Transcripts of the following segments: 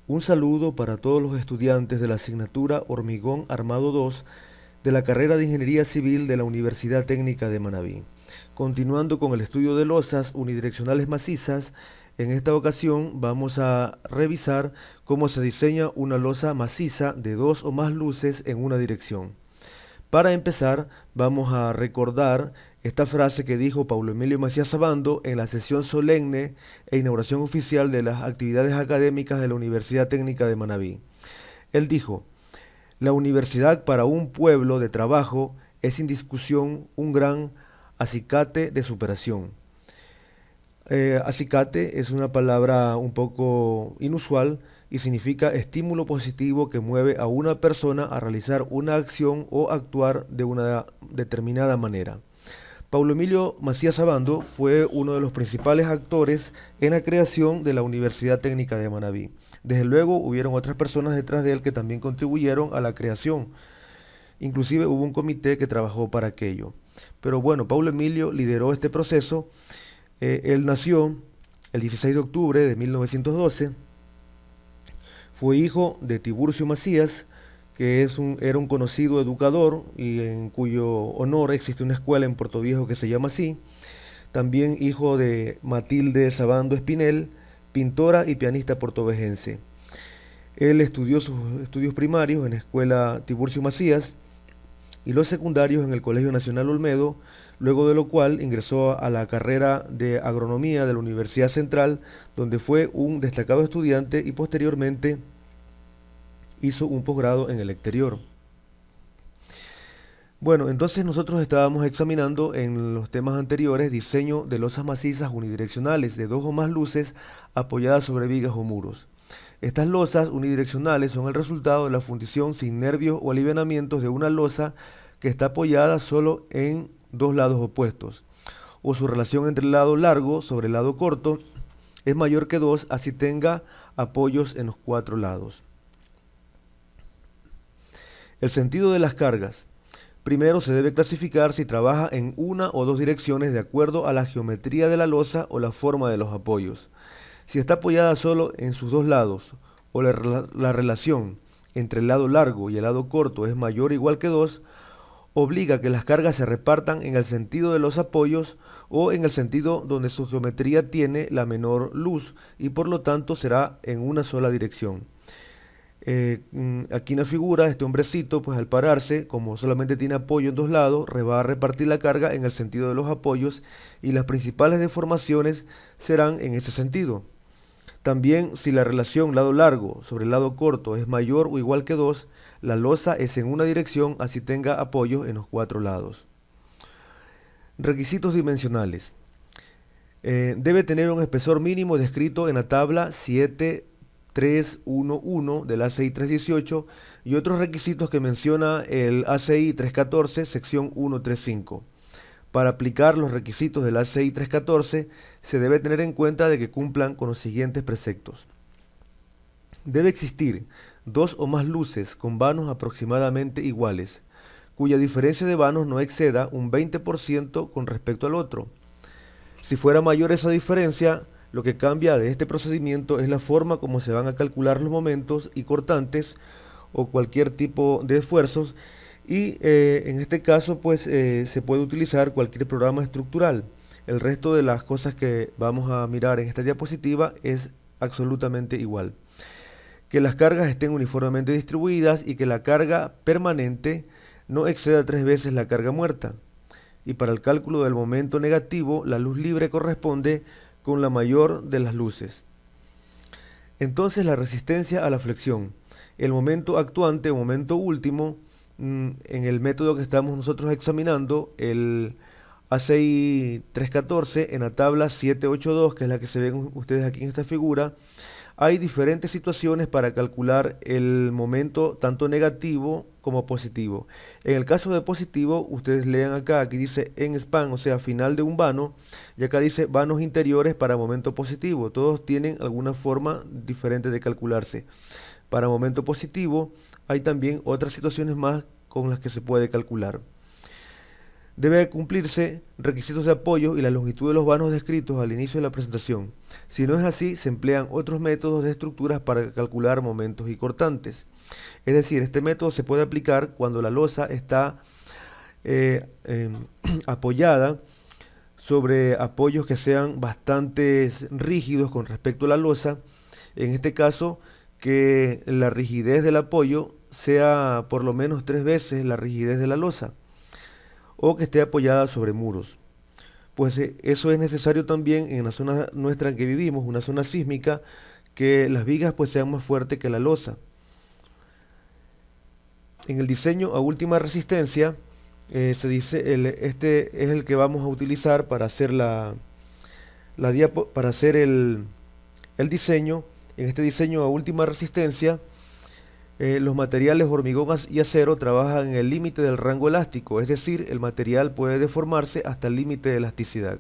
Un saludo para todos los estudiantes de la asignatura Hormigón Armado 2 de la carrera de Ingeniería Civil de la Universidad Técnica de Manabí. Continuando con el estudio de losas unidireccionales macizas, en esta ocasión vamos a revisar cómo se diseña una losa maciza de dos o más luces en una dirección. Para empezar, vamos a recordar esta frase que dijo Paulo Emilio Macías Abando en la sesión solemne e inauguración oficial de las actividades académicas de la Universidad Técnica de Manabí. Él dijo: la universidad para un pueblo de trabajo es sin discusión un gran acicate de superación. Acicate es una palabra un poco inusual y significa estímulo positivo que mueve a una persona a realizar una acción o actuar de una determinada manera. Paulo Emilio Macías Abando fue uno de los principales actores en la creación de la Universidad Técnica de Manabí. Desde luego hubieron otras personas detrás de él que también contribuyeron a la creación. Inclusive hubo un comité que trabajó para aquello. Pero bueno, Paulo Emilio lideró este proceso. Él nació el 16 de octubre de 1912. Fue hijo de Tiburcio Macías, que era un conocido educador y en cuyo honor existe una escuela en Puerto Viejo que se llama así. También hijo de Matilde Sabando Espinel, pintora y pianista portovejense. Él estudió sus estudios primarios en la escuela Tiburcio Macías y los secundarios en el Colegio Nacional Olmedo, luego de lo cual ingresó a la carrera de agronomía de la Universidad Central, donde fue un destacado estudiante y posteriormente hizo un posgrado en el exterior. Bueno, entonces nosotros estábamos examinando en los temas anteriores diseño de losas macizas unidireccionales de dos o más luces apoyadas sobre vigas o muros. Estas losas unidireccionales son el resultado de la fundición sin nervios o alivianamientos de una losa que está apoyada solo en dos lados opuestos, o su relación entre el lado largo sobre el lado corto es mayor que 2, así tenga apoyos en los cuatro lados. El sentido de las cargas. Primero se debe clasificar si trabaja en una o dos direcciones de acuerdo a la geometría de la losa o la forma de los apoyos. Si está apoyada solo en sus dos lados o la relación entre el lado largo y el lado corto es mayor o igual que 2, obliga a que las cargas se repartan en el sentido de los apoyos o en el sentido donde su geometría tiene la menor luz y por lo tanto será en una sola dirección. Aquí en la figura, este hombrecito, pues al pararse, como solamente tiene apoyo en dos lados, va a repartir la carga en el sentido de los apoyos y las principales deformaciones serán en ese sentido. También, si la relación lado largo sobre el lado corto es mayor o igual que 2, la losa es en una dirección, así tenga apoyos en los cuatro lados. Requisitos dimensionales. Debe tener un espesor mínimo descrito en la tabla 7311 del ACI 318 y otros requisitos que menciona el ACI 314, sección 135. Para aplicar los requisitos del ACI 314 se debe tener en cuenta de que cumplan con los siguientes preceptos. Debe existir dos o más luces con vanos aproximadamente iguales, cuya diferencia de vanos no exceda un 20% con respecto al otro. Si fuera mayor esa diferencia, lo que cambia de este procedimiento es la forma como se van a calcular los momentos y cortantes o cualquier tipo de esfuerzos y en este caso pues se puede utilizar cualquier programa estructural. El resto de las cosas que vamos a mirar en esta diapositiva es absolutamente igual. Que las cargas estén uniformemente distribuidas y que la carga permanente no exceda 3 veces la carga muerta. Y para el cálculo del momento negativo, la luz libre corresponde con la mayor de las luces. Entonces la resistencia a la flexión. El momento actuante o momento último, en el método que estamos nosotros examinando, el ACI 314 en la tabla 782, que es la que se ven ustedes aquí en esta figura, hay diferentes situaciones para calcular el momento tanto negativo como positivo. En el caso de positivo, ustedes lean acá, aquí dice en span, o sea, final de un vano, y acá dice vanos interiores para momento positivo. Todos tienen alguna forma diferente de calcularse. Para momento positivo hay también otras situaciones más con las que se puede calcular. Debe cumplirse requisitos de apoyo y la longitud de los vanos descritos al inicio de la presentación. Si no es así, se emplean otros métodos de estructuras para calcular momentos y cortantes. Es decir, este método se puede aplicar cuando la losa está apoyada sobre apoyos que sean bastante rígidos con respecto a la losa. En este caso, que la rigidez del apoyo sea por lo menos 3 veces la rigidez de la losa, o que esté apoyada sobre muros. Pues eso es necesario también en la zona nuestra en que vivimos, una zona sísmica, que las vigas pues sean más fuertes que la losa. En el diseño a última resistencia, se dice, este es el que vamos a utilizar para hacer para hacer el diseño. En este diseño a última resistencia, los materiales hormigón y acero trabajan en el límite del rango elástico, es decir, el material puede deformarse hasta el límite de elasticidad.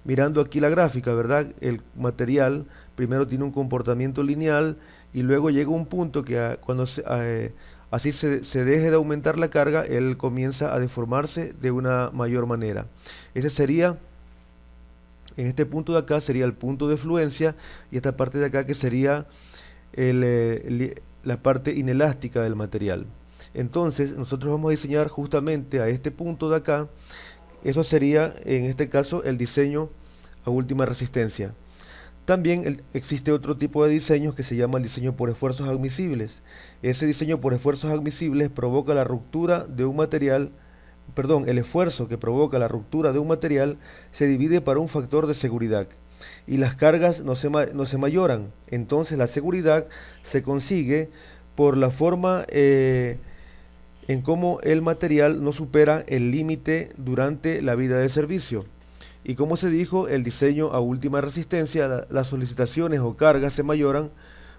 Mirando aquí la gráfica, ¿verdad? El material primero tiene un comportamiento lineal y luego llega un punto que cuando así se deje de aumentar la carga, él comienza a deformarse de una mayor manera. Ese sería, en este punto de acá sería el punto de fluencia, y esta parte de acá que sería la parte inelástica del material. Entonces nosotros vamos a diseñar justamente a este punto de acá. Eso sería en este caso el diseño a última resistencia. También existe otro tipo de diseños que se llama el diseño por esfuerzos admisibles. Ese diseño por esfuerzos admisibles provoca la ruptura de un material, el esfuerzo que provoca la ruptura de un material se divide para un factor de seguridad y las cargas no se mayoran. Entonces la seguridad se consigue por la forma en cómo el material no supera el límite durante la vida de servicio. Y como se dijo, el diseño a última resistencia, las solicitaciones o cargas se mayoran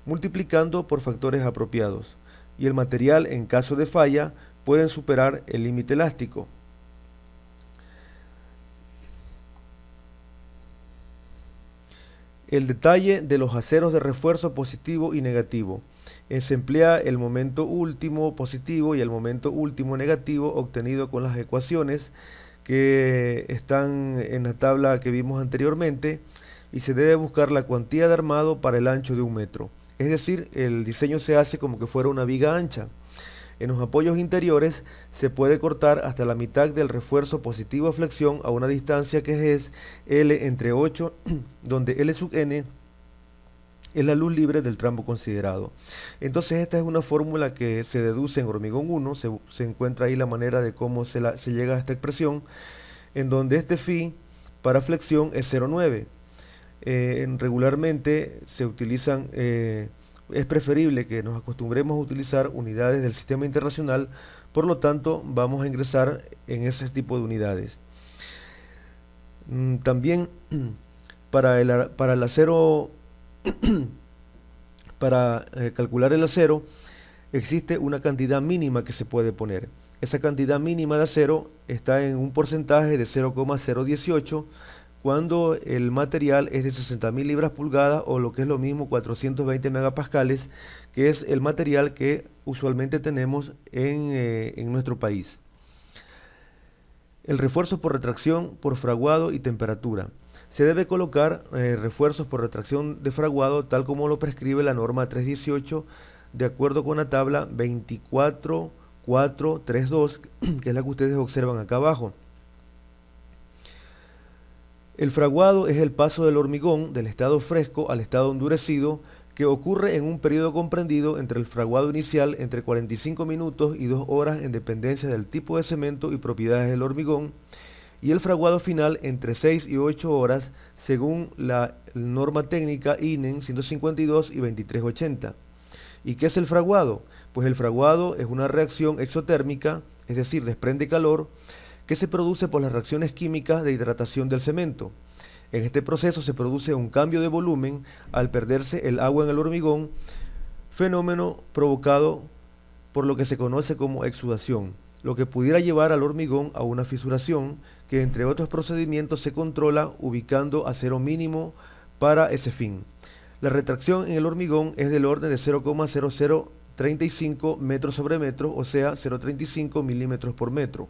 multiplicando por factores apropiados, y el material en caso de falla pueden superar el límite elástico. El detalle de los aceros de refuerzo positivo y negativo. Se emplea el momento último positivo y el momento último negativo obtenido con las ecuaciones que están en la tabla que vimos anteriormente, y se debe buscar la cuantía de armado para el ancho de 1 metro. Es decir, el diseño se hace como que fuera una viga ancha. En los apoyos interiores se puede cortar hasta la mitad del refuerzo positivo a flexión a una distancia que es L entre 8, donde L sub n es la luz libre del tramo considerado. Entonces esta es una fórmula que se deduce en hormigón 1, se encuentra ahí la manera de cómo se llega a esta expresión, en donde este phi para flexión es 0,9. Regularmente se utilizan, es preferible que nos acostumbremos a utilizar unidades del sistema internacional, por lo tanto vamos a ingresar en ese tipo de unidades. También para el acero, para calcular el acero, existe una cantidad mínima que se puede poner. Esa cantidad mínima de acero está en un porcentaje de 0,018 cuando el material es de 60.000 libras pulgadas, o lo que es lo mismo 420 megapascales, que es el material que usualmente tenemos en nuestro país. El refuerzo por retracción, por fraguado y temperatura. Se debe colocar refuerzos por retracción de fraguado tal como lo prescribe la norma 318, de acuerdo con la tabla 24.432, que es la que ustedes observan acá abajo. El fraguado es el paso del hormigón del estado fresco al estado endurecido, que ocurre en un periodo comprendido entre el fraguado inicial entre 45 minutos y 2 horas en dependencia del tipo de cemento y propiedades del hormigón, y el fraguado final entre 6 y 8 horas según la norma técnica INEN 152 y 2380. ¿Y qué es el fraguado? Pues el fraguado es una reacción exotérmica, es decir, desprende calor, que se produce por las reacciones químicas de hidratación del cemento. En este proceso se produce un cambio de volumen al perderse el agua en el hormigón, fenómeno provocado por lo que se conoce como exudación, lo que pudiera llevar al hormigón a una fisuración, que entre otros procedimientos se controla ubicando acero mínimo para ese fin. La retracción en el hormigón es del orden de 0,0035 metros sobre metro, o sea 0,35 milímetros por metro.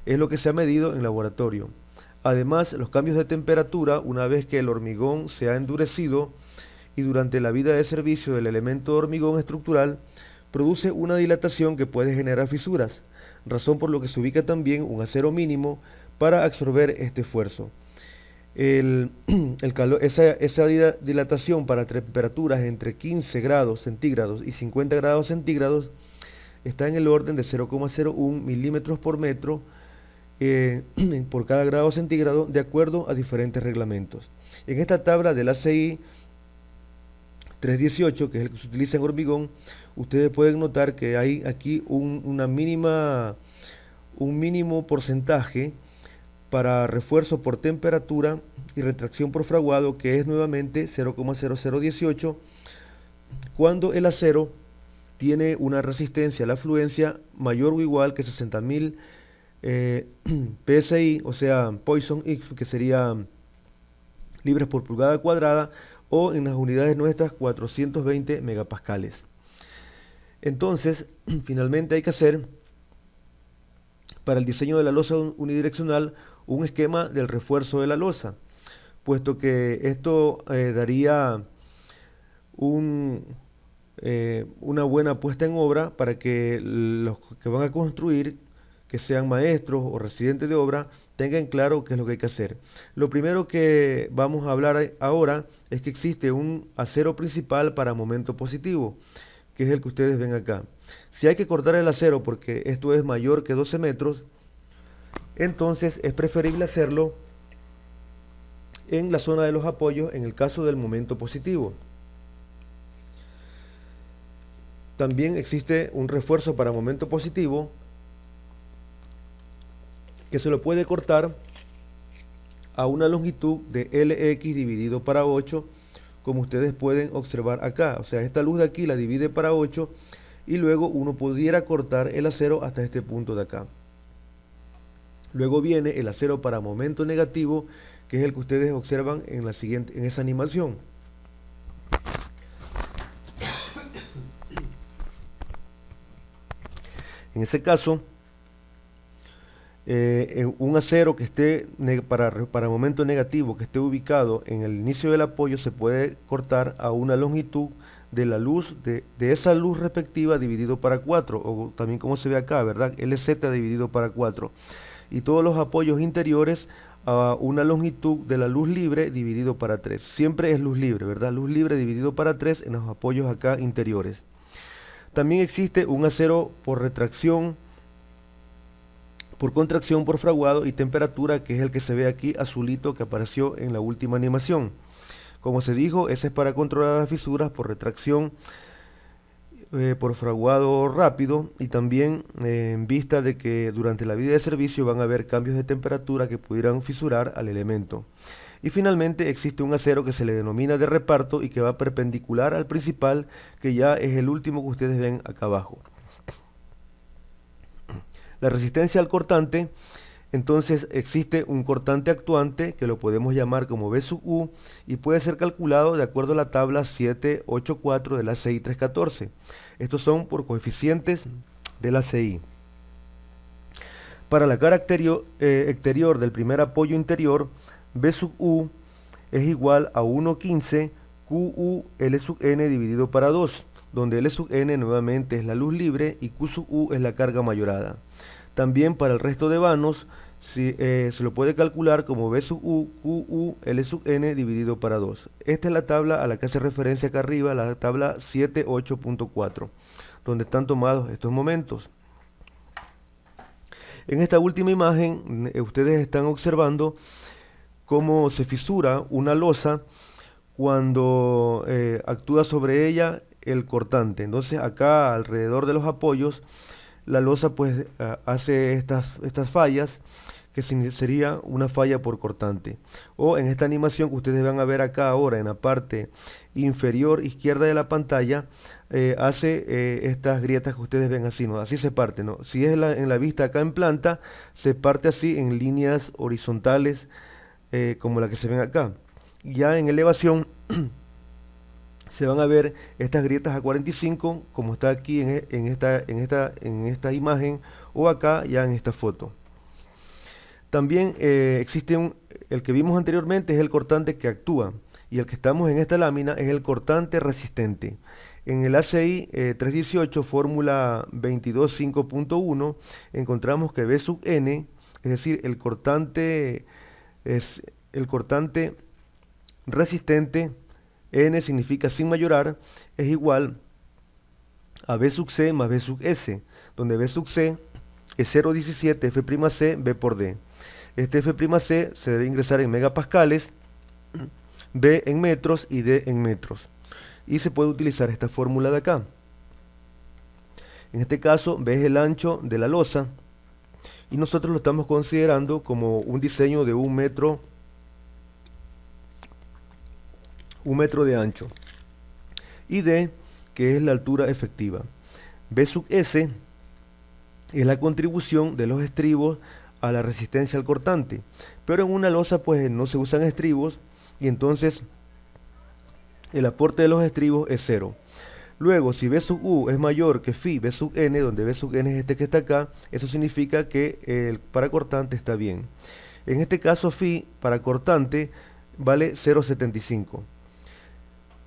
es lo que se ha medido en laboratorio. Además, los cambios de temperatura, una vez que el hormigón se ha endurecido y durante la vida de servicio del elemento de hormigón estructural, produce una dilatación que puede generar fisuras, razón por lo que se ubica también un acero mínimo para absorber este esfuerzo. Esa dilatación para temperaturas entre 15 grados centígrados y 50 grados centígrados está en el orden de 0,01 milímetros por metro por cada grado centígrado, de acuerdo a diferentes reglamentos. En esta tabla del ACI 318, que es el que se utiliza en hormigón, ustedes pueden notar que hay aquí un mínimo porcentaje para refuerzo por temperatura y retracción por fraguado, que es nuevamente 0,0018, cuando el acero tiene una resistencia a la fluencia mayor o igual que 60.000 PSI, o sea, Poisson If, que sería libras por pulgada cuadrada, o en las unidades nuestras 420 megapascales. Entonces, finalmente hay que hacer para el diseño de la losa unidireccional un esquema del refuerzo de la losa, puesto que esto daría una buena puesta en obra para que los que van a construir, que sean maestros o residentes de obra, tengan claro qué es lo que hay que hacer. Lo primero que vamos a hablar ahora es que existe un acero principal para momento positivo, que es el que ustedes ven acá. Si hay que cortar el acero porque esto es mayor que 12 metros, entonces es preferible hacerlo en la zona de los apoyos en el caso del momento positivo. También existe un refuerzo para momento positivo que se lo puede cortar a una longitud de LX dividido para 8, como ustedes pueden observar acá. O sea, esta luz de aquí la divide para 8 y luego uno pudiera cortar el acero hasta este punto de acá. Luego viene el acero para momento negativo, que es el que ustedes observan en esa animación. En ese caso, un acero que esté para momento negativo, que esté ubicado en el inicio del apoyo, se puede cortar a una longitud de la luz, de esa luz respectiva dividido para 4, o también como se ve acá, ¿verdad? LZ dividido para 4. Y todos los apoyos interiores a una longitud de la luz libre dividido para 3. Siempre es luz libre, ¿verdad? Luz libre dividido para 3 en los apoyos acá interiores. También existe un acero por retracción, por contracción, por fraguado y temperatura, que es el que se ve aquí azulito que apareció en la última animación. Como se dijo, ese es para controlar las fisuras por retracción, por fraguado rápido, y también en vista de que durante la vida de servicio van a haber cambios de temperatura que pudieran fisurar al elemento. Y finalmente existe un acero que se le denomina de reparto y que va perpendicular al principal, que ya es el último que ustedes ven acá abajo. La resistencia al cortante, entonces existe un cortante actuante que lo podemos llamar como B sub U y puede ser calculado de acuerdo a la tabla 784 de la ACI 314. Estos son por coeficientes de la ACI. Para la cara exterior del primer apoyo interior, B sub U es igual a 1,15 QU L sub N dividido para 2, donde L sub N nuevamente es la luz libre y Q sub U es la carga mayorada. También para el resto de vanos se lo puede calcular como B sub U QU L sub N dividido para 2. Esta es la tabla a la que hace referencia acá arriba, la tabla 78.4, donde están tomados estos momentos. En esta última imagen ustedes están observando cómo se fisura una losa cuando actúa sobre ella el cortante. Entonces acá alrededor de los apoyos la losa pues hace estas fallas, que sería una falla por cortante. O en esta animación que ustedes van a ver acá ahora en la parte inferior izquierda de la pantalla, hace estas grietas que ustedes ven así, ¿no? Así se parte, ¿no? Si es en la vista acá en planta, se parte así en líneas horizontales, como la que se ven acá. Ya en elevación se van a ver estas grietas a 45, como está aquí en esta imagen, o acá ya en esta foto. También el que vimos anteriormente es el cortante que actúa, y el que estamos en esta lámina es el cortante resistente. En el ACI 318, fórmula 22.5.1, encontramos que B sub n, es decir, el cortante resistente, n significa sin mayorar, es igual a B sub C más B sub S, donde B sub C es 0,17 F'C B por D. Este F'C se debe ingresar en megapascales, B en metros y D en metros. Y se puede utilizar esta fórmula de acá. En este caso, B es el ancho de la losa y nosotros lo estamos considerando como un diseño de un metro de ancho. Y D, que es la altura efectiva. B sub S es la contribución de los estribos a la resistencia al cortante. Pero en una losa pues no se usan estribos y entonces el aporte de los estribos es 0. Luego, si B sub U es mayor que phi B sub N, donde B sub N es este que está acá, eso significa que el para cortante está bien. En este caso, phi para cortante vale 0,75.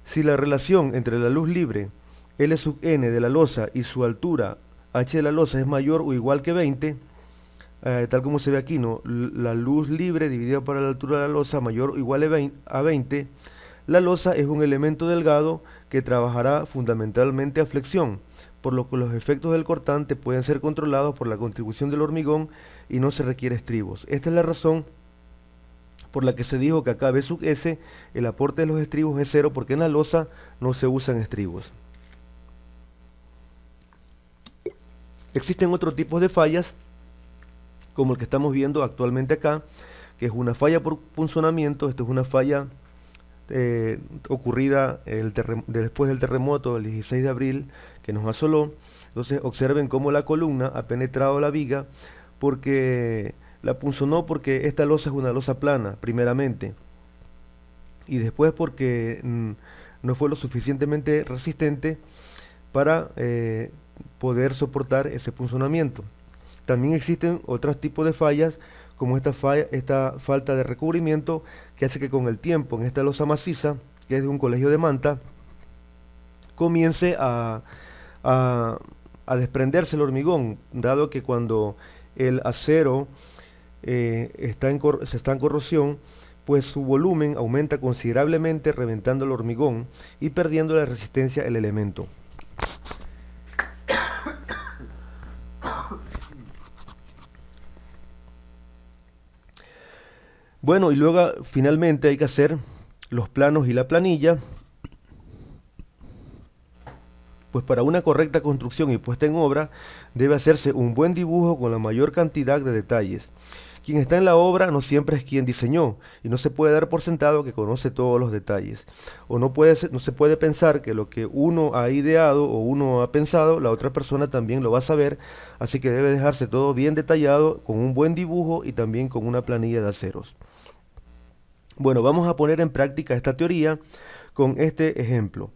Si la relación entre la luz libre L sub N de la losa y su altura H de la losa es mayor o igual que 20, tal como se ve aquí, ¿no? La luz libre dividida por la altura de la losa mayor o igual a 20, la losa es un elemento delgado que trabajará fundamentalmente a flexión, por lo que los efectos del cortante pueden ser controlados por la contribución del hormigón y no se requiere estribos. Esta es la razón por la que se dijo que acá B sub S, el aporte de los estribos es 0, porque en la losa no se usan estribos. Existen otros tipos de fallas, como el que estamos viendo actualmente acá, que es una falla por punzonamiento. Esto es una falla ocurrida después del terremoto del 16 de abril que nos asoló. Entonces observen cómo la columna ha penetrado la viga porque la punzonó, porque esta losa es una losa plana primeramente, y después porque no fue lo suficientemente resistente para poder soportar ese punzonamiento. También existen otros tipos de fallas, como esta falta de recubrimiento, que hace que con el tiempo en esta losa maciza, que es de un colegio de manta, comience a desprenderse el hormigón, dado que cuando el acero se está en corrosión, pues su volumen aumenta considerablemente, reventando el hormigón y perdiendo la resistencia al elemento. Bueno, y luego finalmente hay que hacer los planos y la planilla. Pues para una correcta construcción y puesta en obra debe hacerse un buen dibujo con la mayor cantidad de detalles. Quien está en la obra no siempre es quien diseñó, y no se puede dar por sentado que conoce todos los detalles. O no se puede pensar que lo que uno ha ideado o uno ha pensado, la otra persona también lo va a saber, así que debe dejarse todo bien detallado, con un buen dibujo y también con una planilla de aceros. Bueno, vamos a poner en práctica esta teoría con este ejemplo.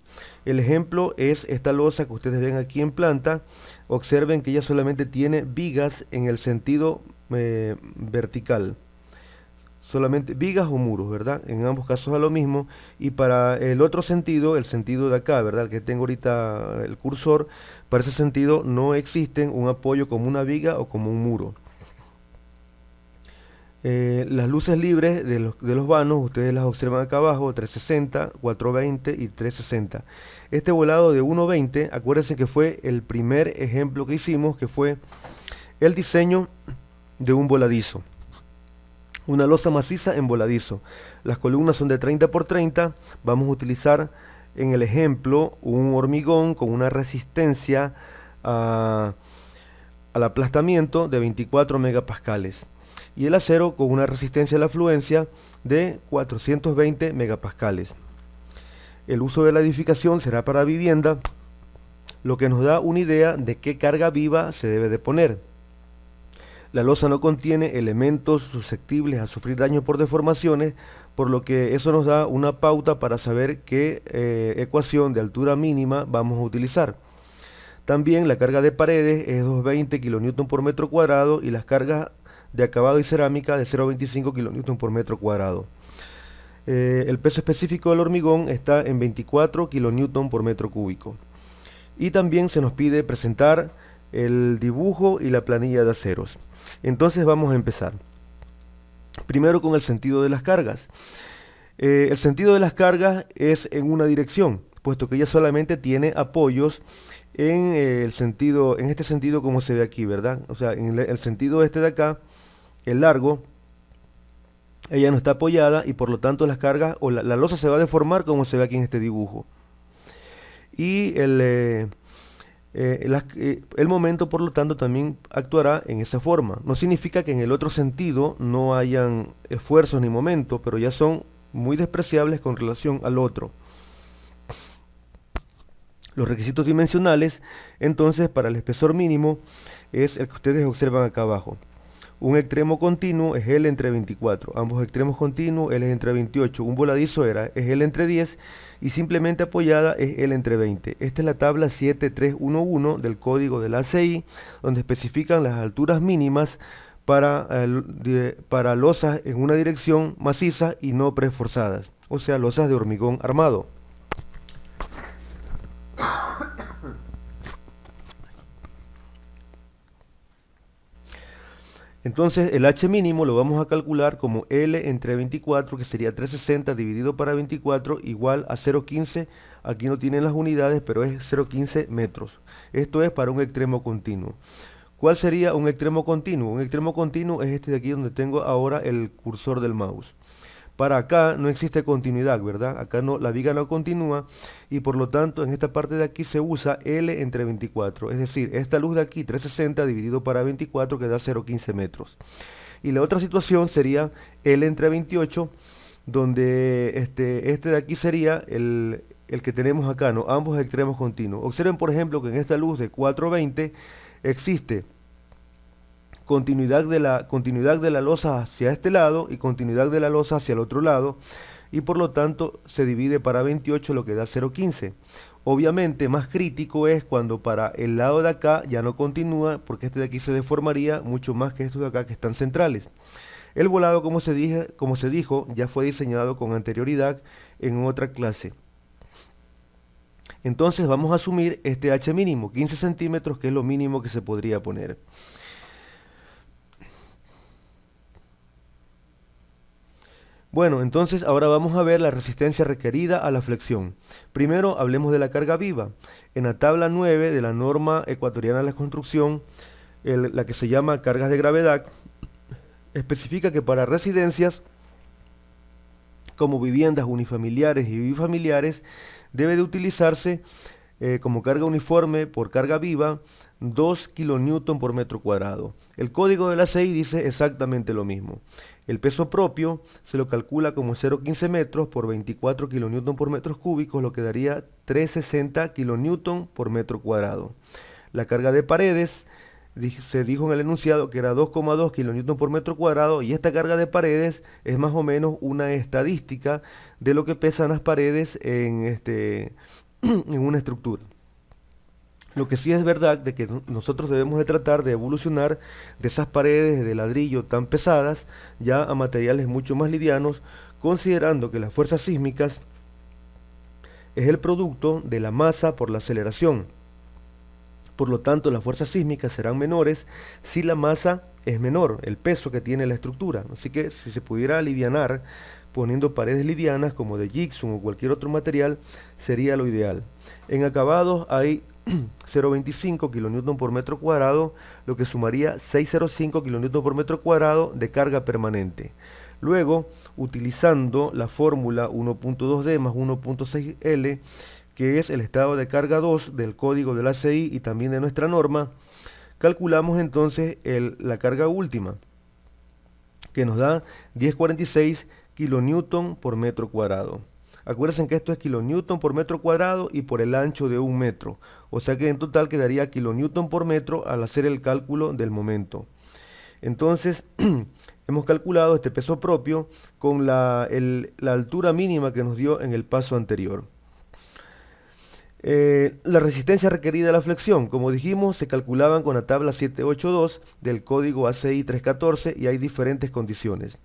El ejemplo es esta losa que ustedes ven aquí en planta. Observen que ella solamente tiene vigas en el sentido vertical. Solamente vigas o muros, ¿verdad? En ambos casos a lo mismo. Y para el otro sentido, el sentido de acá, ¿verdad? El que tengo ahorita el cursor, para ese sentido no existen un apoyo como una viga o como un muro. Las luces libres de los vanos, ustedes las observan acá abajo, 360, 420 y 360. Este volado de 120, acuérdense que fue el primer ejemplo que hicimos, que fue el diseño de un voladizo. Una losa maciza en voladizo. Las columnas son de 30 por 30. Vamos a utilizar en el ejemplo un hormigón con una resistencia al aplastamiento de 24 megapascales. Y el acero con una resistencia a la fluencia de 420 megapascales. El uso de la edificación será para vivienda, lo que nos da una idea de qué carga viva se debe de poner. La losa no contiene elementos susceptibles a sufrir daño por deformaciones, por lo que eso nos da una pauta para saber qué ecuación de altura mínima vamos a utilizar. También la carga de paredes es 220 kN por metro cuadrado, y las cargas de acabado y cerámica de 0,25 kN por metro cuadrado. El peso específico del hormigón está en 24 kN por metro cúbico. Y también se nos pide presentar el dibujo y la planilla de aceros. Entonces vamos a empezar. Primero con el sentido de las cargas. El sentido de las cargas es en una dirección, puesto que ella solamente tiene apoyos en este sentido como se ve aquí, ¿verdad? O sea, en el sentido este de acá, el largo, ella no está apoyada y por lo tanto las cargas o la losa se va a deformar como se ve aquí en este dibujo. Y el momento, por lo tanto, también actuará en esa forma. No significa que en el otro sentido no hayan esfuerzos ni momentos, pero ya son muy despreciables con relación al otro. Los requisitos dimensionales, entonces, para el espesor mínimo es el que ustedes observan acá abajo. Un extremo continuo es L entre 24, ambos extremos continuos L es entre 28, un voladizo es L entre 10 y simplemente apoyada es L entre 20. Esta es la tabla 7311 del código del ACI, donde especifican las alturas mínimas para losas en una dirección maciza y no preforzadas, o sea, losas de hormigón armado. Entonces el H mínimo lo vamos a calcular como L entre 24, que sería 360 dividido para 24, igual a 0,15. Aquí no tienen las unidades, pero es 0,15 metros. Esto es para un extremo continuo. ¿Cuál sería un extremo continuo? Un extremo continuo es este de aquí donde tengo ahora el cursor del mouse. Para acá no existe continuidad, ¿verdad? Acá no, la viga no continúa y por lo tanto en esta parte de aquí se usa L entre 24. Es decir, esta luz de aquí, 360 dividido para 24, que da 0,15 metros. Y la otra situación sería L entre 28, donde este de aquí sería el que tenemos acá, ¿no? Ambos extremos continuos. Observen, por ejemplo, que en esta luz de 420 existe continuidad de la losa hacia este lado y continuidad de la losa hacia el otro lado, y por lo tanto se divide para 28, lo que da 0,15. Obviamente más crítico es cuando para el lado de acá ya no continúa, porque este de aquí se deformaría mucho más que estos de acá que están centrales. El volado, como se dijo, ya fue diseñado con anterioridad en otra clase. Entonces vamos a asumir este H mínimo, 15 centímetros, que es lo mínimo que se podría poner. Bueno, entonces ahora vamos a ver la resistencia requerida a la flexión. Primero hablemos de la carga viva. En la tabla 9 de la norma ecuatoriana de la construcción, la que se llama cargas de gravedad, especifica que para residencias como viviendas unifamiliares y bifamiliares debe de utilizarse como carga uniforme por carga viva 2 kN por metro cuadrado. El código de la ACI dice exactamente lo mismo. El peso propio se lo calcula como 0,15 metros por 24 kN por metros cúbicos, lo que daría 360 kN por metro cuadrado. La carga de paredes se dijo en el enunciado que era 2,2 kN por metro cuadrado, y esta carga de paredes es más o menos una estadística de lo que pesan las paredes en una estructura. Lo que sí es verdad de que nosotros debemos de tratar de evolucionar de esas paredes de ladrillo tan pesadas ya a materiales mucho más livianos, considerando que las fuerzas sísmicas es el producto de la masa por la aceleración. Por lo tanto, las fuerzas sísmicas serán menores si la masa es menor, el peso que tiene la estructura. Así que si se pudiera alivianar poniendo paredes livianas como de gypsum o cualquier otro material, sería lo ideal. En acabados hay 0,25 kN por metro cuadrado, lo que sumaría 605 kN por metro cuadrado de carga permanente. Luego, utilizando la fórmula 1.2D más 1.6L, que es el estado de carga 2 del código del ACI y también de nuestra norma, calculamos entonces la carga última, que nos da 1046 kN por metro cuadrado. Acuérdense que esto es kilonewton por metro cuadrado y por el ancho de 1 metro. O sea que en total quedaría kilonewton por metro al hacer el cálculo del momento. Entonces, hemos calculado este peso propio con la altura mínima que nos dio en el paso anterior. La resistencia requerida a la flexión, como dijimos, se calculaban con la tabla 782 del código ACI 314 y hay diferentes condiciones.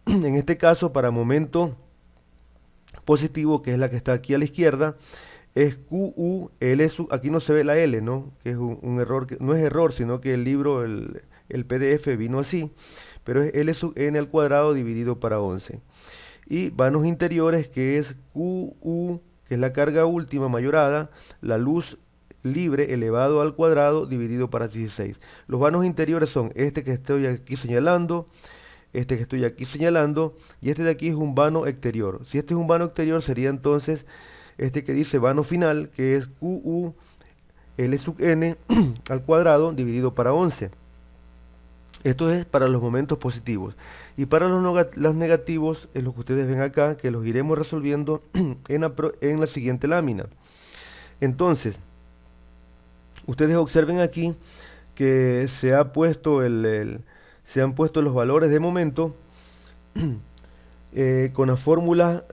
En este caso, para momento positivo, que es la que está aquí a la izquierda, es QUL, aquí no se ve la L, ¿no? Que es un error, no es error, sino que el libro, el PDF vino así, pero es L sub n al cuadrado dividido para 11. Y vanos interiores, que es QU, que es la carga última mayorada, la luz libre elevado al cuadrado dividido para 16. Los vanos interiores son este que estoy aquí señalando, este que estoy aquí señalando, y este de aquí es un vano exterior. Si este es un vano exterior, sería entonces este que dice vano final, que es QU L sub n al cuadrado dividido para 11. Esto es para los momentos positivos. Y para los negativos es lo que ustedes ven acá, que los iremos resolviendo en la siguiente lámina. Entonces, ustedes observen aquí que se han puesto los valores de momento con la fórmula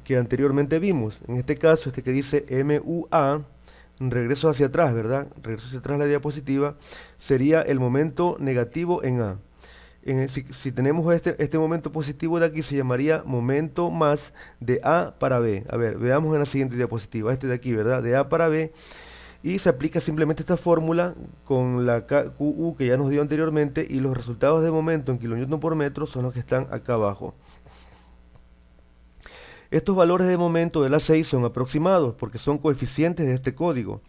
que anteriormente vimos. En este caso, este que dice MUA, regreso hacia atrás, ¿verdad? Regreso hacia atrás la diapositiva, sería el momento negativo en A. Si tenemos este momento positivo de aquí, se llamaría momento más de A para B. A ver, veamos en la siguiente diapositiva, este de aquí, ¿verdad? De A para B. Y se aplica simplemente esta fórmula con la QU que ya nos dio anteriormente y los resultados de momento en kilonewton por metro son los que están acá abajo. Estos valores de momento de la 6 son aproximados porque son coeficientes de este código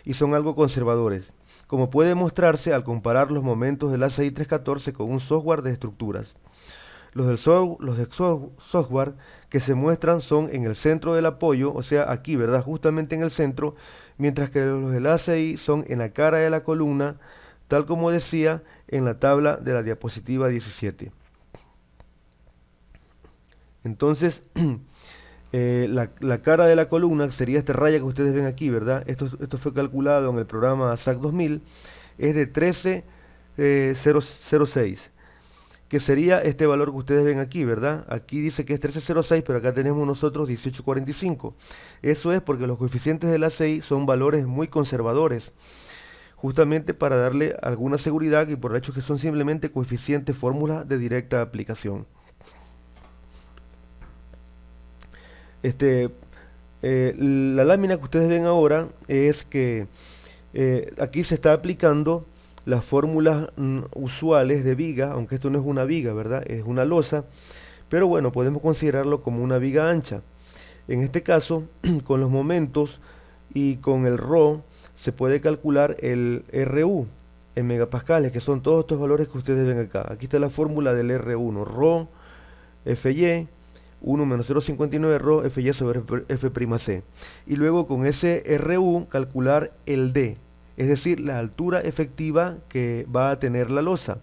y son algo conservadores, como puede mostrarse al comparar los momentos del ACI 314 con un software de estructuras. Los del software que se muestran son en el centro del apoyo, o sea, aquí, ¿verdad? Justamente en el centro, mientras que los del ACI son en la cara de la columna, tal como decía en la tabla de la diapositiva 17. Entonces, la cara de la columna sería esta raya que ustedes ven aquí, ¿verdad? Esto fue calculado en el programa SAC 2000, es de 13,006, que sería este valor que ustedes ven aquí, ¿verdad? Aquí dice que es 13,06, pero acá tenemos nosotros 18,45. Eso es porque los coeficientes del ACI son valores muy conservadores, justamente para darle alguna seguridad y por el hecho que son simplemente coeficientes fórmulas de directa aplicación. La lámina que ustedes ven ahora es que aquí se está aplicando las fórmulas usuales de viga, aunque esto no es una viga, ¿verdad? Es una losa, pero bueno, podemos considerarlo como una viga ancha. En este caso, con los momentos y con el ρ, se puede calcular el RU en megapascales, que son todos estos valores que ustedes ven acá. Aquí está la fórmula del R1, ρ, Fy, 1 menos 0,59 ρ Fy sobre F'C. Y luego con ese RU calcular el D, es decir, la altura efectiva que va a tener la losa.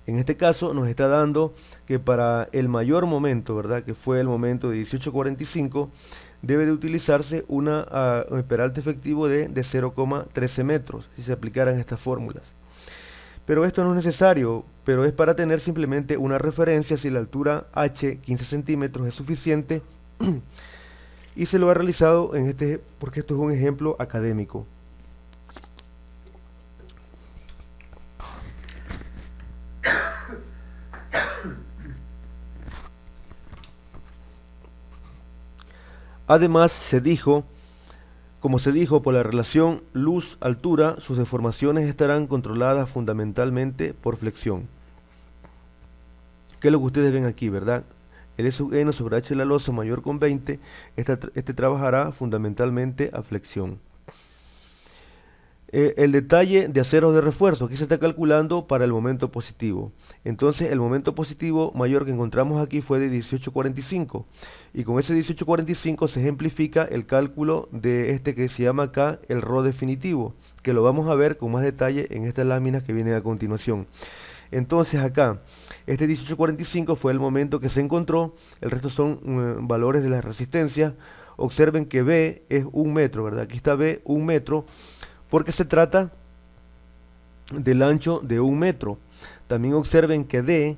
En este caso nos está dando que para el mayor momento, ¿verdad? Que fue el momento de 18,45, debe de utilizarse un peralte efectivo de 0,13 metros, si se aplicaran estas fórmulas. Pero esto no es necesario, pero es para tener simplemente una referencia si la altura h, 15 centímetros, es suficiente. Y se lo ha realizado porque esto es un ejemplo académico. Además, como se dijo, por la relación luz-altura, sus deformaciones estarán controladas fundamentalmente por flexión. Que es lo que ustedes ven aquí, ¿verdad? L sub n sobre h de la losa mayor con 20, este trabajará fundamentalmente a flexión. El detalle de aceros de refuerzo, aquí se está calculando para el momento positivo. Entonces el momento positivo mayor que encontramos aquí fue de 18,45. Y con ese 18,45 se ejemplifica el cálculo de este que se llama acá el ρ definitivo, que lo vamos a ver con más detalle en estas láminas que vienen a continuación. Entonces acá, este 18,45 fue el momento que se encontró, el resto son valores de la resistencia. Observen que B es 1 metro, ¿verdad? Aquí está B, 1 metro, porque se trata del ancho de 1 metro. También observen que D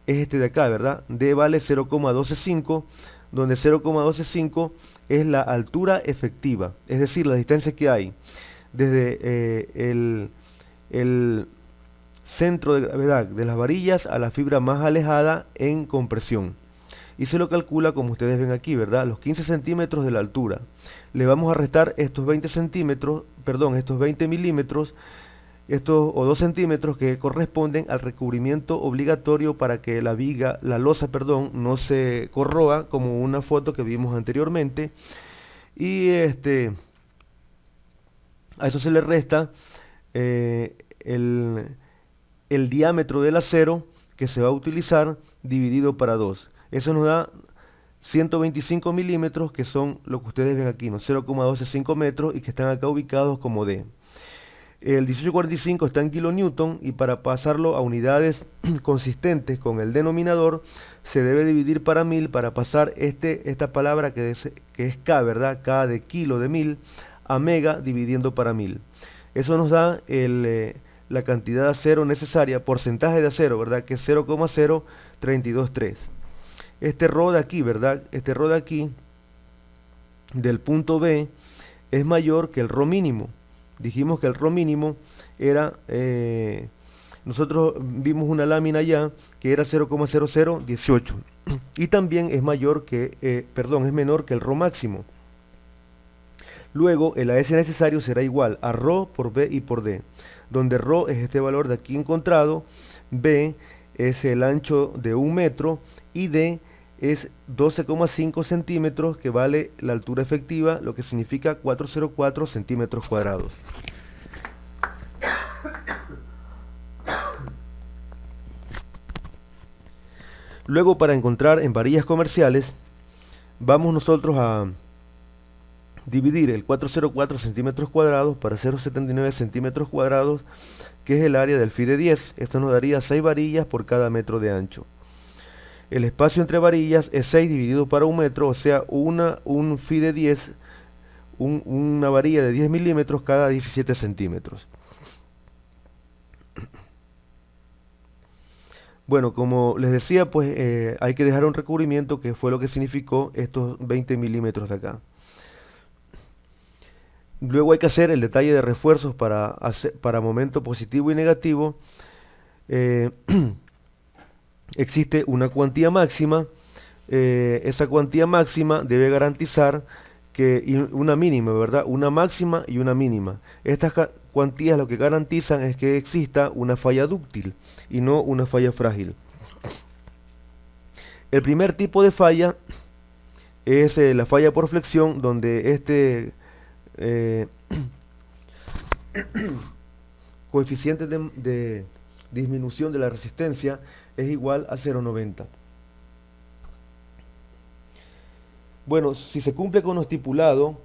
es este de acá, ¿verdad? D vale 0,125, donde 0,125 es la altura efectiva, es decir, la distancia que hay desde el centro de gravedad de las varillas a la fibra más alejada en compresión. Y se lo calcula como ustedes ven aquí, ¿verdad? Los 15 centímetros de la altura. Le vamos a restar estos 20 centímetros, perdón, estos 20 milímetros, estos o 2 centímetros que corresponden al recubrimiento obligatorio para que la viga, la losa, perdón, no se corroa, como una foto que vimos anteriormente. Y a eso se le resta el diámetro del acero que se va a utilizar dividido para 2. Eso nos da 125 milímetros, que son lo que ustedes ven aquí, ¿no? 0,125 metros, y que están acá ubicados como D. El 1845 está en kilonewton, y para pasarlo a unidades consistentes con el denominador se debe dividir para 1000 para pasar esta palabra que es K, ¿verdad? K de kilo de 1000 a mega dividiendo para 1000. Eso nos da la cantidad de acero necesaria, porcentaje de acero, ¿verdad? Que es 0,0323. Este Rho de aquí, ¿verdad? Este Rho de aquí, del punto B, es mayor que el Rho mínimo. Dijimos que el Rho mínimo era, nosotros vimos una lámina ya que era 0,0018. Y también es mayor que, es menor que el Rho máximo. Luego el AS necesario será igual a Rho por B y por D, donde Rho es este valor de aquí encontrado, B es el ancho de 1 metro y D es 12,5 centímetros, que vale la altura efectiva, lo que significa 404 centímetros cuadrados. Luego, para encontrar en varillas comerciales, vamos nosotros a dividir el 404 centímetros cuadrados para 0,79 centímetros cuadrados, que es el área del FI de 10. Esto nos daría 6 varillas por cada metro de ancho. El espacio entre varillas es 6 dividido para 1 metro, o sea, un FI de 10, una varilla de 10 milímetros cada 17 centímetros. Bueno, como les decía, pues hay que dejar un recubrimiento, que fue lo que significó estos 20 milímetros de acá. Luego hay que hacer el detalle de refuerzos para momento positivo y negativo. Existe una cuantía máxima. Esa cuantía máxima debe garantizar una mínima, ¿verdad? Una máxima y una mínima. Estas cuantías lo que garantizan es que exista una falla dúctil y no una falla frágil. El primer tipo de falla es la falla por flexión, donde coeficiente de disminución de la resistencia es igual a 0,90. Bueno, si se cumple con lo estipulado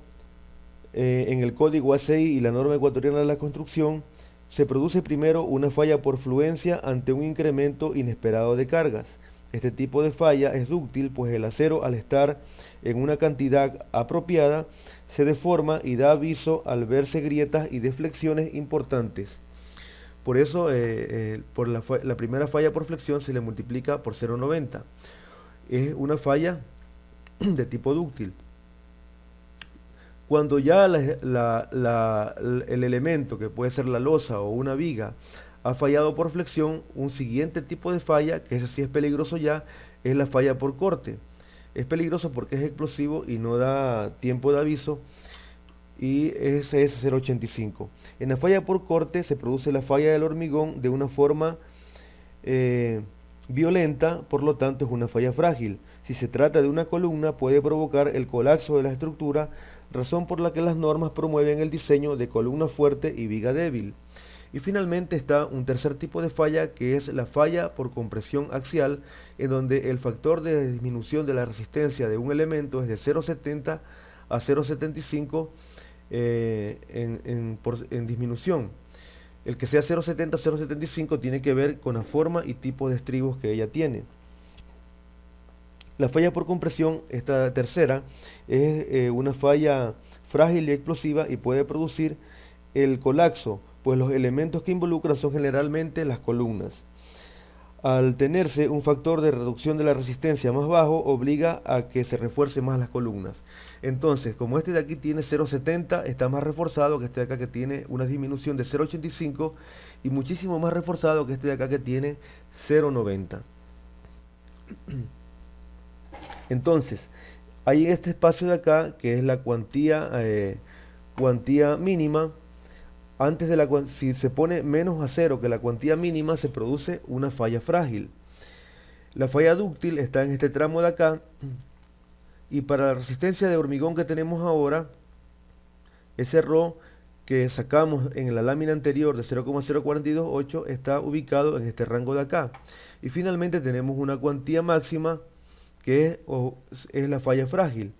en el código ACI y la norma ecuatoriana de la construcción, se produce primero una falla por fluencia ante un incremento inesperado de cargas. Este tipo de falla es dúctil, pues el acero, al estar en una cantidad apropiada, se deforma y da aviso al verse grietas y deflexiones importantes. Por eso, por la primera falla por flexión se le multiplica por 0,90. Es una falla de tipo dúctil. Cuando ya el elemento, que puede ser la losa o una viga, ha fallado por flexión, un siguiente tipo de falla, que ese sí es peligroso ya, es la falla por corte. Es peligroso porque es explosivo y no da tiempo de aviso, y ese es 0,85. En la falla por corte se produce la falla del hormigón de una forma violenta, por lo tanto es una falla frágil. Si se trata de una columna, puede provocar el colapso de la estructura, razón por la que las normas promueven el diseño de columna fuerte y viga débil. Y finalmente está un tercer tipo de falla, que es la falla por compresión axial, en donde el factor de disminución de la resistencia de un elemento es de 0,70 a 0,75 en disminución. El que sea 0,70 o 0,75 tiene que ver con la forma y tipo de estribos que ella tiene. La falla por compresión, esta tercera, es una falla frágil y explosiva y puede producir el colapso, pues los elementos que involucran son generalmente las columnas. Al tenerse un factor de reducción de la resistencia más bajo, obliga a que se refuerce más las columnas. Entonces, como este de aquí tiene 0,70, está más reforzado que este de acá que tiene una disminución de 0,85 y muchísimo más reforzado que este de acá que tiene 0,90. Entonces, hay este espacio de acá que es la cuantía mínima. Antes de si se pone menos a cero que la cuantía mínima, se produce una falla frágil. La falla dúctil está en este tramo de acá, y para la resistencia de hormigón que tenemos ahora, ese Rho que sacamos en la lámina anterior de 0,0428 está ubicado en este rango de acá. Y finalmente tenemos una cuantía máxima que es la falla frágil.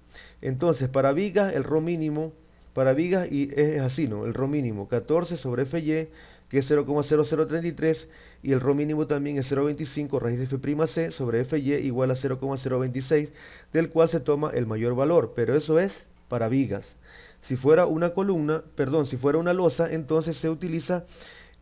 Entonces, para vigas, el Rho mínimo, para vigas y es así, ¿no? El Rho mínimo 14 sobre Fy, que es 0,0033, y el Rho mínimo también es 0,25 raíz de F'C sobre Fy igual a 0,026, del cual se toma el mayor valor, pero eso es para vigas. Si fuera una columna, perdón, si fuera una losa, entonces se utiliza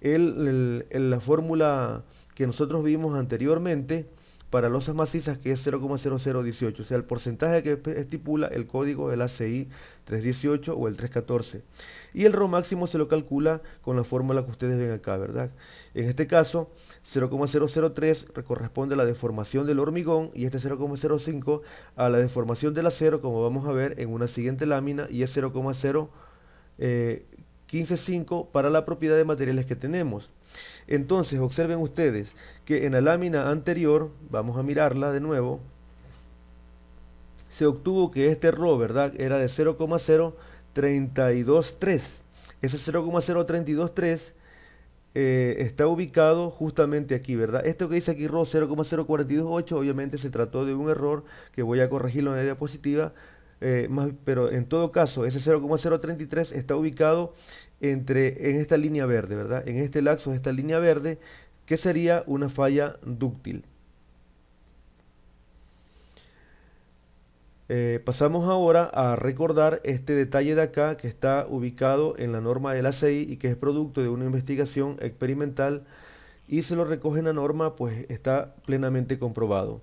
la fórmula que nosotros vimos anteriormente para losas macizas, que es 0,0018, o sea, el porcentaje que estipula el código del ACI 318 o el 314. Y el Rho máximo se lo calcula con la fórmula que ustedes ven acá, ¿verdad? En este caso, 0,003 corresponde a la deformación del hormigón y este 0,05 a la deformación del acero, como vamos a ver en una siguiente lámina, y es 0,0155 para la propiedad de materiales que tenemos. Entonces, observen ustedes que en la lámina anterior, vamos a mirarla de nuevo, se obtuvo que este Rho, ¿verdad?, era de 0,0323. Ese 0,0323 está ubicado justamente aquí, ¿verdad? Esto que dice aquí Rho 0,0428, obviamente se trató de un error que voy a corregirlo en la diapositiva, pero en todo caso, ese 0,033 está ubicado en esta línea verde, ¿verdad? En este laxo de esta línea verde, que sería una falla dúctil. Pasamos ahora a recordar este detalle de acá que está ubicado en la norma del ACI y que es producto de una investigación experimental y se lo recoge en la norma, pues está plenamente comprobado.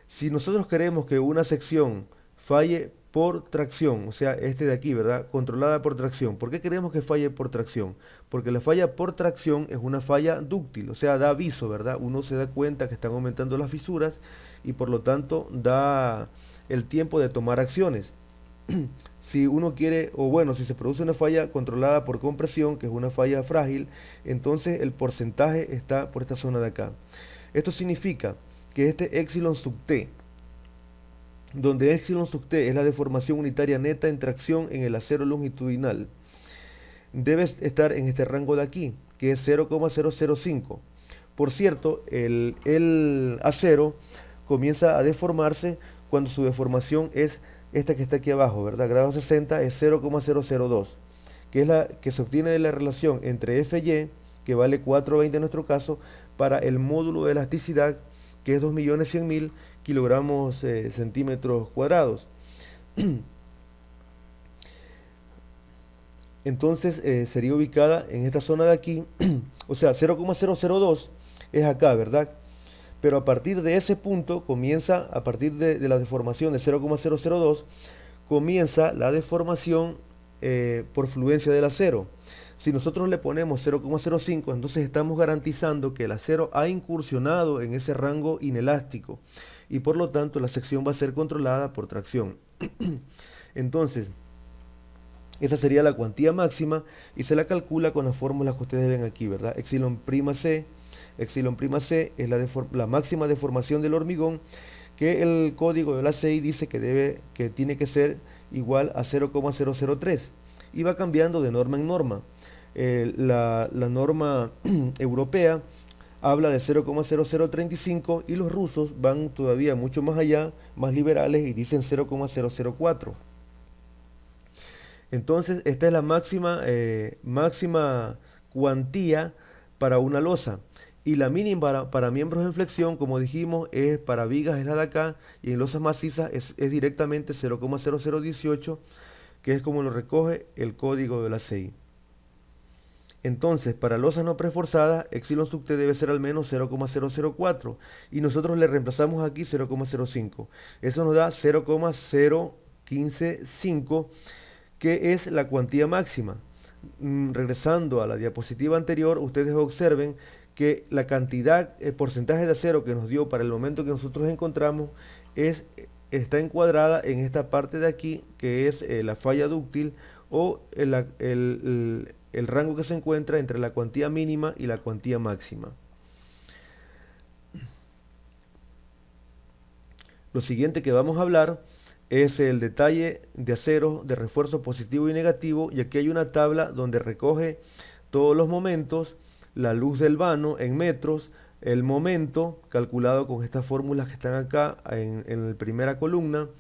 Si nosotros queremos que una sección falle por tracción, o sea, este de aquí, ¿verdad?, controlada por tracción. ¿Por qué queremos que falle por tracción? Porque la falla por tracción es una falla dúctil, o sea, da aviso, ¿verdad? Uno se da cuenta que están aumentando las fisuras y por lo tanto da el tiempo de tomar acciones. Si uno quiere, o bueno, si se produce una falla controlada por compresión, que es una falla frágil, entonces el porcentaje está por esta zona de acá. Esto significa que este epsilon sub t, donde epsilon sub t es la deformación unitaria neta en tracción en el acero longitudinal, debe estar en este rango de aquí, que es 0,005. Por cierto, el acero comienza a deformarse cuando su deformación es esta que está aquí abajo, ¿verdad? Grado 60 es 0,002, que es la que se obtiene de la relación entre Fy, que vale 420 en nuestro caso, para el módulo de elasticidad, que es 2.100.000 kilogramos centímetros cuadrados. Entonces sería ubicada en esta zona de aquí, o sea, 0,002 es acá, ¿verdad? Pero a partir de ese punto comienza, a partir de la deformación de 0,002, comienza la deformación por fluencia del acero. Si nosotros le ponemos 0,05, entonces estamos garantizando que el acero ha incursionado en ese rango inelástico y por lo tanto la sección va a ser controlada por tracción. Entonces, esa sería la cuantía máxima y se la calcula con las fórmulas que ustedes ven aquí, ¿verdad? Epsilon prima C es la máxima deformación del hormigón, que el código de la ACI dice que tiene que ser igual a 0,003 y va cambiando de norma en norma. La norma europea habla de 0,0035 y los rusos van todavía mucho más allá, más liberales, y dicen 0,004. Entonces, esta es la máxima cuantía para una losa. Y la mínima para miembros en flexión, como dijimos, es para vigas, es la de acá, y en losas macizas es directamente 0,0018, que es como lo recoge el código de la ACI. Entonces, para losas no preforzadas, epsilon sub t debe ser al menos 0,004 y nosotros le reemplazamos aquí 0,05. Eso nos da 0,0155, que es la cuantía máxima. Regresando a la diapositiva anterior, ustedes observen que la cantidad, el porcentaje de acero que nos dio para el momento que nosotros encontramos está encuadrada en esta parte de aquí, que es la falla dúctil o el rango que se encuentra entre la cuantía mínima y la cuantía máxima. Lo siguiente que vamos a hablar es el detalle de acero de refuerzo positivo y negativo, y aquí hay una tabla donde recoge todos los momentos, la luz del vano en metros, el momento calculado con estas fórmulas que están acá en la primera columna,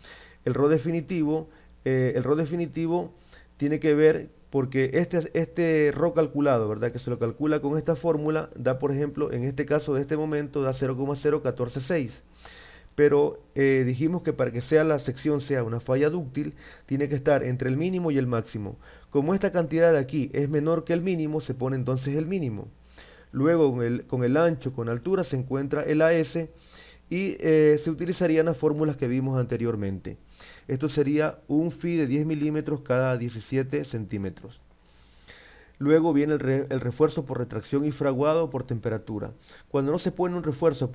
el rho definitivo. El rho definitivo tiene que ver porque este rho calculado, ¿verdad? Que se lo calcula con esta fórmula, da, por ejemplo, en este caso de este momento, da 0,0146. Pero dijimos que para que la sección sea una falla dúctil, tiene que estar entre el mínimo y el máximo. Como esta cantidad de aquí es menor que el mínimo, se pone entonces el mínimo. Luego con el ancho, con altura, se encuentra el AS y se utilizarían las fórmulas que vimos anteriormente. Esto sería un phi de 10 milímetros cada 17 centímetros. Luego viene el refuerzo por retracción y fraguado por temperatura. Cuando no se pone un refuerzo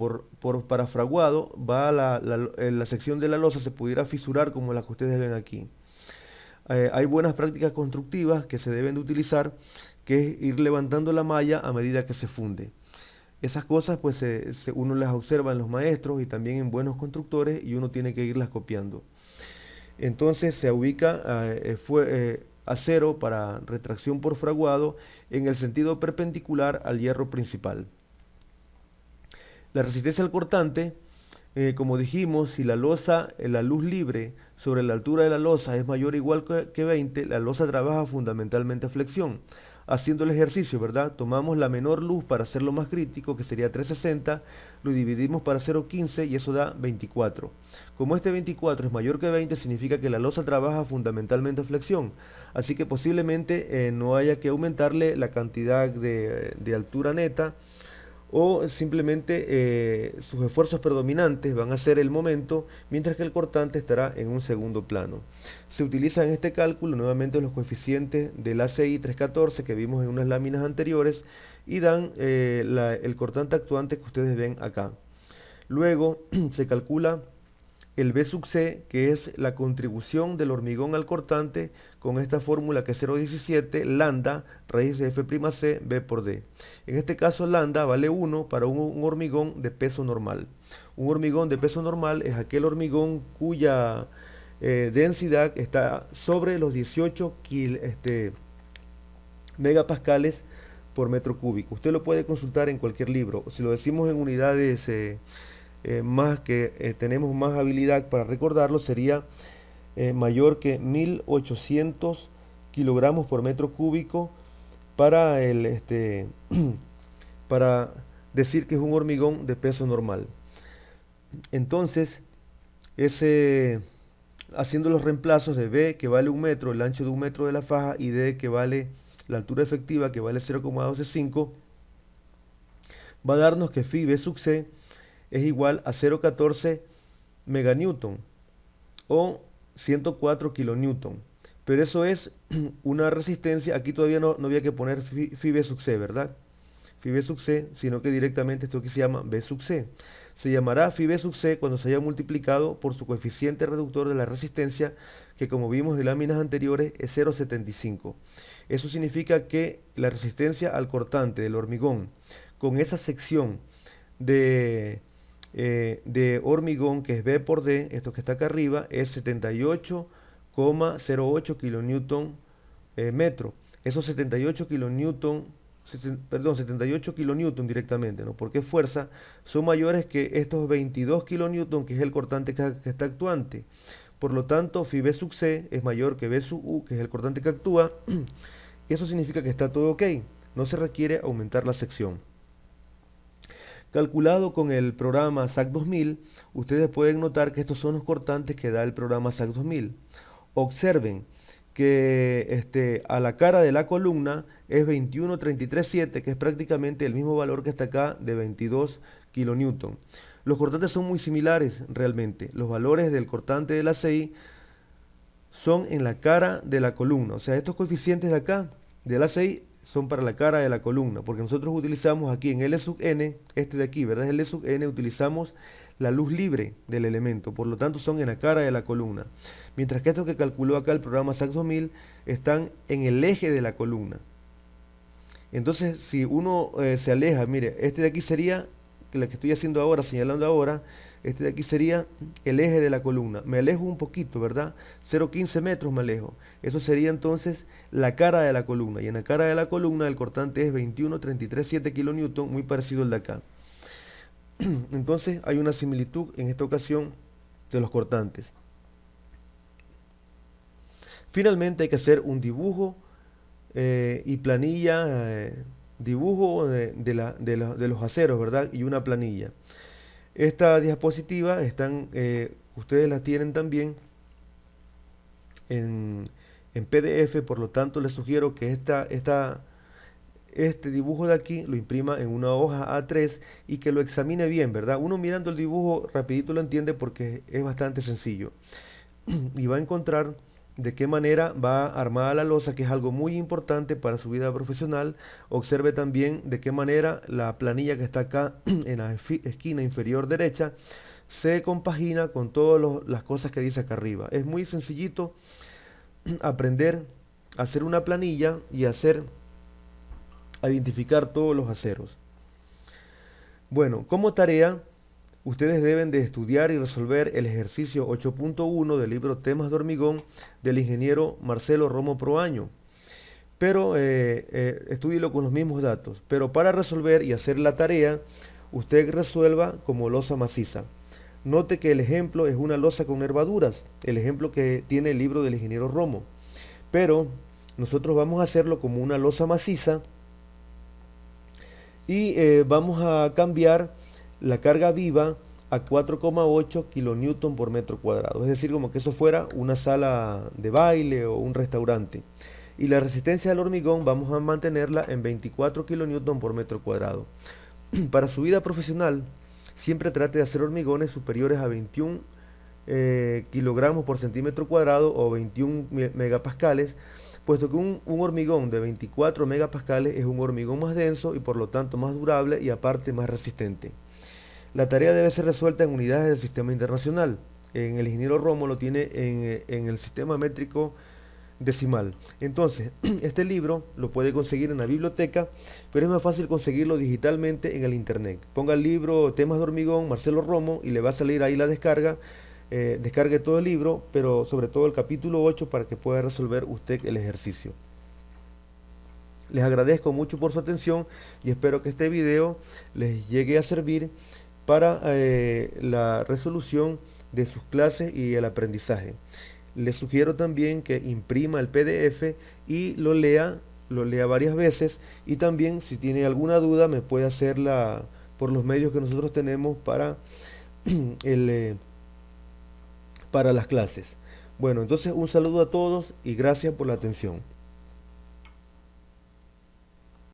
para fraguado, la sección de la losa se pudiera fisurar como la que ustedes ven aquí. Hay buenas prácticas constructivas que se deben de utilizar, que es ir levantando la malla a medida que se funde. Esas cosas pues uno las observa en los maestros y también en buenos constructores, y uno tiene que irlas copiando. Entonces se ubica acero para retracción por fraguado en el sentido perpendicular al hierro principal. La resistencia al cortante, como dijimos, si la losa, la luz libre sobre la altura de la losa es mayor o igual que 20, la losa trabaja fundamentalmente a flexión. Haciendo el ejercicio, ¿verdad? Tomamos la menor luz para hacerlo más crítico, que sería 360, lo dividimos para 0,15 y eso da 24. Como este 24 es mayor que 20, significa que la losa trabaja fundamentalmente a flexión. Así que posiblemente no haya que aumentarle la cantidad de altura neta, o simplemente sus esfuerzos predominantes van a ser el momento, mientras que el cortante estará en un segundo plano. Se utilizan en este cálculo nuevamente los coeficientes del ACI 314 que vimos en unas láminas anteriores y dan el cortante actuante que ustedes ven acá. Luego se calcula el B sub C, que es la contribución del hormigón al cortante, con esta fórmula que es 0,17 lambda raíz de F'C B por D. En este caso lambda vale 1 para un hormigón de peso normal. Un hormigón de peso normal es aquel hormigón cuya densidad está sobre los 18 megapascales por metro cúbico. Usted lo puede consultar en cualquier libro. Si lo decimos en unidades tenemos más habilidad para recordarlo, sería mayor que 1800 kilogramos por metro cúbico para, para decir que es un hormigón de peso normal. Entonces, haciendo los reemplazos de B, que vale 1 metro, el ancho de 1 metro de la faja, y D, que vale la altura efectiva, que vale 0,125, va a darnos que phi B sub C es igual a 0,14 meganewton o 104 kilonewton. Pero eso es una resistencia. Aquí todavía no había que poner phi B sub C, ¿verdad? Phi B sub C, sino que directamente esto que se llama B sub C. Se llamará phi B sub C cuando se haya multiplicado por su coeficiente reductor de la resistencia, que como vimos en láminas anteriores es 0,75. Eso significa que la resistencia al cortante del hormigón con esa sección de hormigón que es B por D, esto que está acá arriba, es 78,08 kilonewton metro. Esos 78 kilonewton, 78 kilonewton directamente, ¿no? Porque fuerza son mayores que estos 22 kilonewton, que es el cortante que está actuante. Por lo tanto, phi B sub C es mayor que B sub U, que es el cortante que actúa. Eso significa que está todo ok. No se requiere aumentar la sección. Calculado con el programa SAC 2000, ustedes pueden notar que estos son los cortantes que da el programa SAC 2000. Observen que a la cara de la columna es 21.33.7, que es prácticamente el mismo valor que está acá de 22 kilonewton. Los cortantes son muy similares realmente. Los valores del cortante del ACI son en la cara de la columna. O sea, estos coeficientes de acá, del ACI, son para la cara de la columna, porque nosotros utilizamos aquí en L sub n, este de aquí, ¿verdad? L sub n, utilizamos la luz libre del elemento, por lo tanto son en la cara de la columna. Mientras que estos que calculó acá el programa SAC 2000 están en el eje de la columna. Entonces, si uno se aleja, mire, este de aquí sería, la que estoy haciendo ahora, señalando ahora, este de aquí sería el eje de la columna. Me alejo un poquito, ¿verdad? 0,15 metros me alejo. Eso sería entonces la cara de la columna. Y en la cara de la columna el cortante es 21.33.7 kilonewton, muy parecido al de acá. Entonces hay una similitud en esta ocasión de los cortantes. Finalmente hay que hacer un dibujo y planilla, dibujo de los aceros, ¿verdad? Y una planilla. Esta diapositiva ustedes la tienen también en PDF, por lo tanto les sugiero que este dibujo de aquí lo imprima en una hoja A3 y que lo examine bien, ¿verdad? Uno mirando el dibujo rapidito lo entiende porque es bastante sencillo y va a encontrar de qué manera va armada la losa, que es algo muy importante para su vida profesional. Observe también de qué manera la planilla que está acá en la esquina inferior derecha se compagina con todas las cosas que dice acá arriba. Es muy sencillito aprender a hacer una planilla y a identificar todos los aceros. Bueno, como tarea, ustedes deben de estudiar y resolver el ejercicio 8.1 del libro Temas de hormigón del ingeniero Marcelo Romo Proaño. Pero estúdielo con los mismos datos. Pero para resolver y hacer la tarea, usted resuelva como losa maciza. Note que el ejemplo es una losa con nervaduras, el ejemplo que tiene el libro del ingeniero Romo. Pero nosotros vamos a hacerlo como una losa maciza y vamos a cambiar la carga viva a 4,8 kilonewton por metro cuadrado. Es decir, como que eso fuera una sala de baile o un restaurante. Y la resistencia del hormigón vamos a mantenerla en 24 kilonewton por metro cuadrado. Para su vida profesional, siempre trate de hacer hormigones superiores a 21 kilogramos por centímetro cuadrado o 21 megapascales, puesto que un hormigón de 24 megapascales es un hormigón más denso y por lo tanto más durable y aparte más resistente. La tarea debe ser resuelta en unidades del sistema internacional. En el ingeniero Romo lo tiene en el sistema métrico decimal. Entonces, este libro lo puede conseguir en la biblioteca, pero es más fácil conseguirlo digitalmente en el internet. Ponga el libro Temas de hormigón, Marcelo Romo, y le va a salir ahí la descarga. Descargue todo el libro, pero sobre todo el capítulo 8 para que pueda resolver usted el ejercicio. Les agradezco mucho por su atención y espero que este video les llegue a servir para la resolución de sus clases y el aprendizaje. Les sugiero también que imprima el PDF y lo lea varias veces, y también si tiene alguna duda me puede hacerla por los medios que nosotros tenemos para las clases. Bueno, entonces un saludo a todos y gracias por la atención.